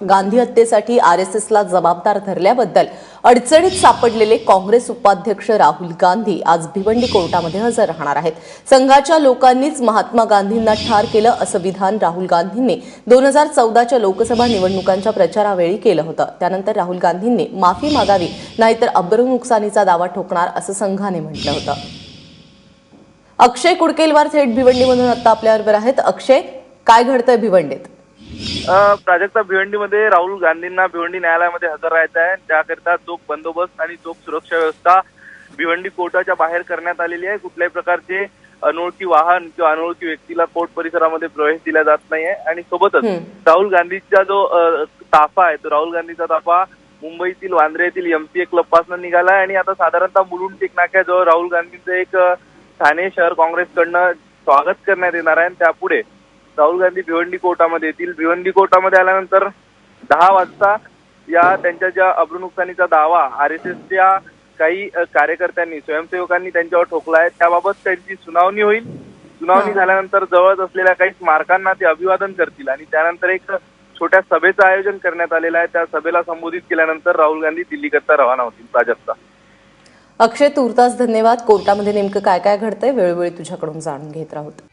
गांधी हत्येसाठी आरएसएसला जबाबदार धरल्याबद्दल अडचणीत सापडलेले काँग्रेस उपाध्यक्ष राहुल गांधी आज भिवंडी कोर्टामध्ये हजर राहणार आहेत। संघाच्या लोकांनीच महात्मा गांधींना ठार केलं असं विधान राहुल गांधींनी 2014च्या लोकसभा निवडणुकांच्या प्रचारावेळी केलं होतं। त्यानंतर राहुल गांधींनी माफी मागावी नाहीतर अब्रू नुकसानीचा दावा ठोकणार असं संघाने म्हटलं होतं। अक्षय कुडकेलवार थेट भिवंडीमधून आता आपल्याबरोबर आहेत। अक्षय, काय घडतंय भिवंडीत? प्राजक्ता, भिवंडीमध्ये राहुल गांधींना भिवंडी न्यायालयामध्ये हजर राहायचं आहे। त्याकरिता चोख बंदोबस्त आणि चोख सुरक्षा व्यवस्था भिवंडी कोर्टाच्या बाहेर करण्यात आलेली आहे। कुठल्याही प्रकारचे अनोळखी वाहन किंवा अनोळखी व्यक्तीला कोर्ट परिसरामध्ये प्रवेश दिला जात नाहीये। आणि सोबतच राहुल गांधीचा जो ताफा आहे तो राहुल गांधीचा ताफा मुंबईतील वांद्रे येथील एमसीए क्लब पासून निघालाय आणि आता साधारणतः मुलुंड टेक नाक्याजवळ राहुल गांधींचं एक ठाणे शहर काँग्रेसकडनं स्वागत करण्यात येणार आहे। त्यापुढे राहुल गांधी भिवंडी कोर्टामध्ये येतील। भिवंडी कोर्टामध्ये आल्यानंतर 10 वाजता या त्यांच्या ज्या अब्रू नुकसानीचा दावा आरएसएसच्या काही कार्यकर्त्यांनी स्वयंसेवकांनी त्यांच्यावर ठोकला आहे त्याबाबत त्यांची सुनावणी होईल। सुनावणी झाल्यानंतर जवळच असलेल्या काही स्मारकांना ते अभिवादन करतील आणि त्यानंतर एक छोट्या सभेचं आयोजन करण्यात आलेलं आहे। त्या सभेला संबोधित केल्यानंतर राहुल गांधी दिल्लीकरता रवाना होतील। प्राजक्ता, अक्षय, तुर्तास धन्यवाद। कोर्टामध्ये नेमकं काय काय घडतंय वेळोवेळी तुझ्याकडून जाणून घेत राहतो।